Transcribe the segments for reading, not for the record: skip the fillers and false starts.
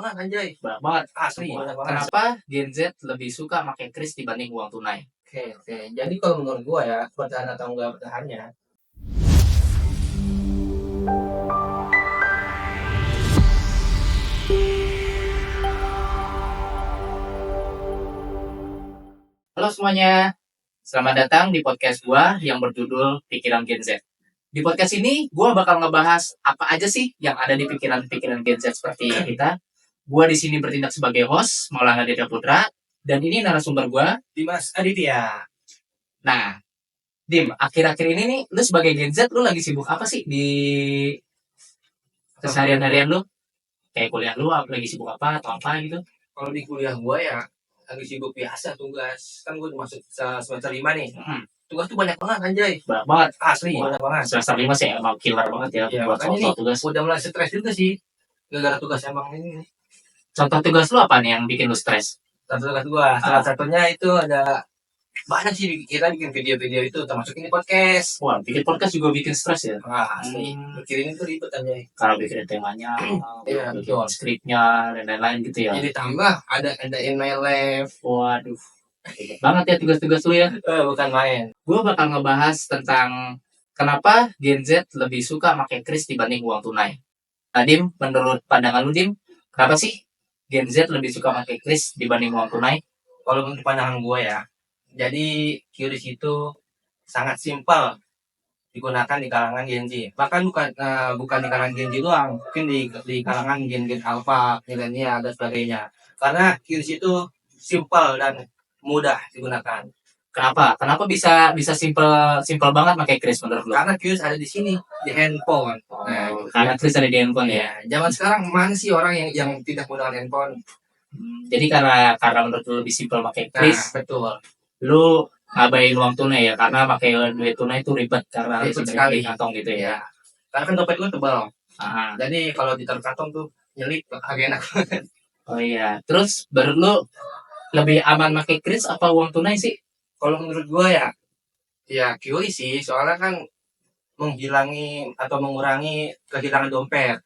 banget anjay. Banyak banget. Asli, banyak banget. Kenapa Gen Z lebih suka pakai kris dibanding uang tunai? Oke. Jadi kalau menurut gua ya, bertahan atau enggak bertahannya, Halo semuanya, selamat datang di podcast gua yang berjudul Pikiran Gen Z. Di podcast ini, gua bakal ngebahas apa aja sih yang ada di pikiran-pikiran Gen Z seperti kita. Gua di sini bertindak sebagai host, Maulana Deda Putra, dan ini narasumber gua. Dimas Aditya. Nah, Dim, akhir-akhir ini nih, lu sebagai Gen Z, lu lagi sibuk apa sih di keseharian-harian lu? Kayak kuliah lu, lagi sibuk apa atau apa gitu? Kalau di kuliah gua ya, lagi sibuk biasa tugas. Kan gua udah masuk semester 5 nih. Tugas tuh banyak banget anjay. Banyak banget. Asli, banyak banget. Semester 5 sih emang killer banget ya, Ya, buat makanya soal nih, tugas. udah mulai stres juga sih. Gara-gara tugas emang ini. Contoh tugas lu apa nih yang bikin lu stres? Satu tugas gua, salah satunya itu ada banyak sih kita bikin video-video itu, termasuk ini podcast. Wah, bikin podcast juga bikin stres ya? Wah, asli. Bikin itu ribet anjay. Kalau bikin temanya, Iya, bikin betul. skripnya, dan lain-lain gitu ya. Jadi tambah ada in my life. Waduh, ribet banget ya tugas-tugas lu ya. Bukan main. Gue bakal ngebahas tentang kenapa Gen Z lebih suka pakai kris dibanding uang tunai. Nah, Dim, menurut pandangan lu, Dim, kenapa sih Gen Z lebih suka pakai kris dibanding uang tunai? Kalau menurut pandangan gue ya, jadi QRIS itu sangat simpel digunakan di kalangan Gen Z. Bahkan bukan di kalangan Gen Z doang, mungkin di kalangan gen alpha, milenial dan sebagainya. Karena QRIS itu simpel dan mudah digunakan. Kenapa? Kenapa bisa simpel banget pakai kris menurut lu? Karena QRIS ada di sini, di handphone. Karena kris ada di handphone ya. Zaman sekarang mana sih orang yang tidak menggunakan handphone? Jadi karena menurut lu lebih simpel pakai kris. Nah, betul. Lu ngabain uang tunai ya, karena pakai duit tunai itu ribet karena harus sekali kantong gitu ya. Karena kan dompet gue tebal. Ah. Jadi kalau ditaruh kantong tuh nyelip agak enak. Oh iya. Terus menurut lu lebih aman pakai kris apa uang tunai sih? Kalau menurut gue ya QRIS sih, soalnya kan menghilangi atau mengurangi kehilangan dompet.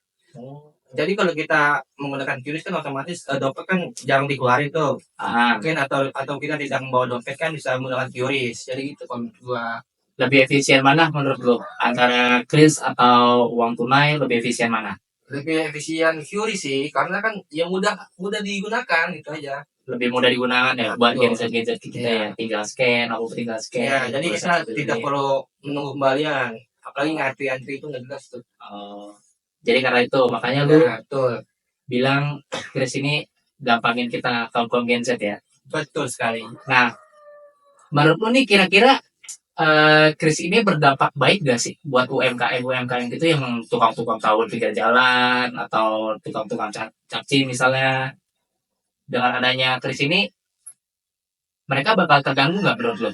Jadi kalau kita menggunakan QRIS kan otomatis dompet kan jarang dikeluarin tuh. Mungkin atau kita tidak membawa dompet kan bisa menggunakan QRIS. Jadi gitu kalau menurut gua. Lebih efisien mana menurut lu? Antara kris atau uang tunai lebih efisien mana? Lebih efisien QRIS sih, karena kan ya mudah digunakan gitu aja. Lebih mudah digunakan ya buat gadget kita ya. Tinggal scan, tinggal scan. Ya, jadi kita tidak perlu menunggu kembalian. Apalagi ngantri itu nggak jelas tuh. Jadi karena itu makanya lu bilang kris ini gampangin kita kaum Gen Z ya. Betul sekali. Nah, menurut lu nih kira-kira kris ini berdampak baik gak sih buat UMKM gitu yang tukang-tukang tawon pinggir jalan atau tukang-tukang capci misalnya? Dengan adanya kris ini mereka bakal terganggu nggak menurut lu?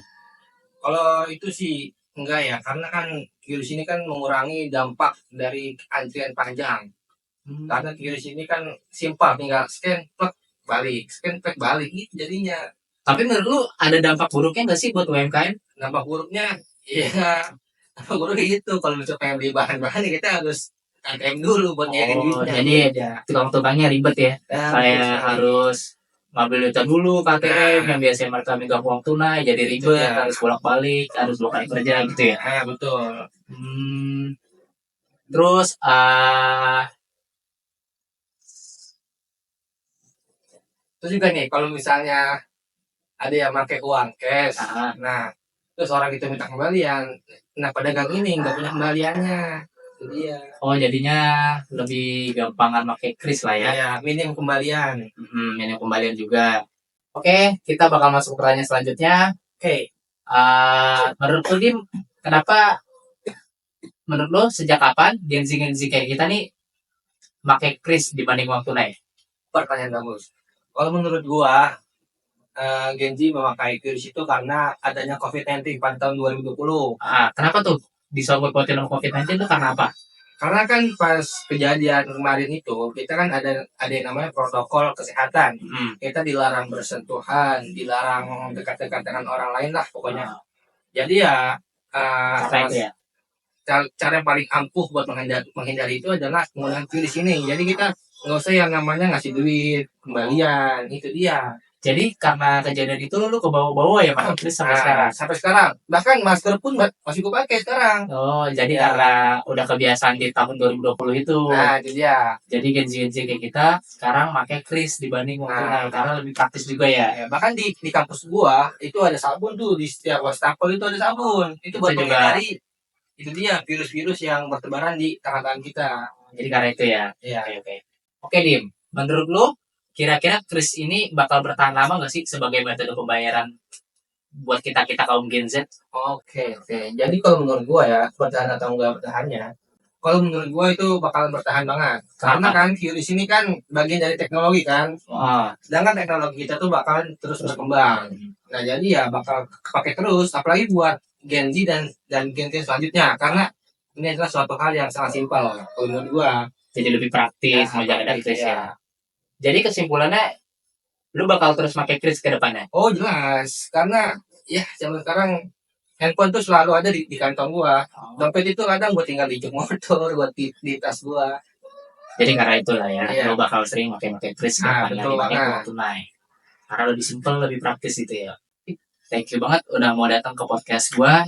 Kalau itu sih enggak ya, karena kan QRIS ini kan mengurangi dampak dari antrian panjang. Karena QRIS ini kan simpel, tinggal scan, plek, balik, gitu jadinya. Tapi menurut lu ada dampak buruknya nggak sih buat UMKM? Dampak buruknya, ya dampak buruknya itu kalau misalnya pengen beli bahan-bahan kita harus ATM dulu buat ngirim duitnya. Jadi tukang-tukangnya ribet ya. Kayak harus ngambil duitnya dulu ke ATM yang biasanya mereka megang uang tunai jadi ribet, harus bolak-balik, harus bolak-balik kerja gitu ya. Betul. Terus juga nih kalau misalnya ada yang pakai uang cash, nah terus orang itu minta kembalian, nah pedagang ini nggak punya kembaliannya. Jadinya lebih gampangan pakai kris lah ya. Ya, minim kembalian. Minim kembalian juga. Oke, kita bakal masuk ke pertanyaan selanjutnya. Menurut lu, Dim, kenapa menurut lu sejak kapan Gen Z kayak kita nih pakai kris dibanding uang tunai? Pertanyaan bagus. Kalau menurut gua Gen Z memakai QRIS itu karena adanya COVID-19 pada tahun 2020. Kenapa tuh? Disebut COVID-19 itu karena apa? Karena kan pas kejadian kemarin itu kita kan ada yang namanya protokol kesehatan. Kita dilarang bersentuhan, dilarang dekat-dekat dengan orang lain lah pokoknya. Jadi ya cara yang paling ampuh buat menghindari itu adalah menggunakan QRIS ini. Jadi kita nggak usah yang namanya ngasih duit kembalian, itu dia. Jadi karena kejadian itu lu ke bawah-bawah ya pakai kris sampai sekarang. Sampai sekarang bahkan masker pun masih gue pakai sekarang. Oh, jadi Ya. karena udah kebiasaan di tahun 2020 itu. Nah itu dia. Jadi Gen Z kayak kita sekarang pakai kris dibanding uang tunai karena lebih praktis juga ya. Ya, bahkan di kampus gua itu ada sabun tuh, di setiap wastafel itu ada sabun. Itu buat Itu juga. menghindari itu dia virus-virus yang bertebaran di tangan-tangan kita. Jadi karena itu ya. Iya. Oke. Oke, Dim. Menurut lu kira-kira kris ini bakal bertahan lama nggak sih sebagai metode pembayaran buat kita kaum Gen Z? Oke. Jadi kalau menurut gua ya, bertahan atau enggak bertahannya, kalau menurut gua itu bakalan bertahan banget. Karena Kenapa? kan virus ini kan bagian dari teknologi kan. Oh, Sedangkan teknologi kita tuh bakalan terus berkembang. Nah, jadi ya bakal kepake terus, apalagi buat Gen Z dan Gen Z selanjutnya. Karena ini adalah suatu hal yang sangat simpel kalau menurut gua. jadi lebih praktis menjaga Praktis, kris ya. Jadi kesimpulannya lu bakal terus pakai kris ke depannya. Oh jelas, karena ya zaman sekarang handphone tuh selalu ada di kantong gua. Dompet itu kadang gua tinggal di jok motor, buat di tas gua. Jadi karena itulah ya, Iya. lu bakal sering pakai kris ke depannya Betul dibanding banget. uang tunai. Karena lebih simpel, lebih praktis gitu ya. Thank you banget udah mau datang ke podcast gua,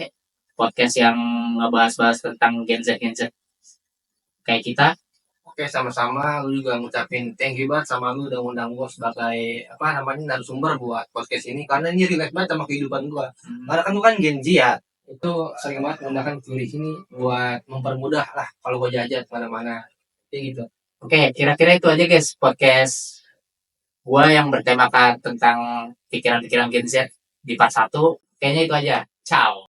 podcast yang ngebahas-bahas tentang Gen Z kayak kita. Oke, sama-sama. Lu juga ngucapin thank you banget sama lu udah ngundang gua sebagai apa namanya narasumber buat podcast ini, karena ini relate banget sama kehidupan gua. Karena kan lu kan Gen Z ya, itu sering banget menggunakan tulis ini buat mempermudah lah kalau gua jajan kemana-mana. Kayak gitu. Oke, kira-kira itu aja guys podcast gua yang bertemakan tentang pikiran-pikiran Gen Z di part 1. Kayaknya itu aja. Ciao.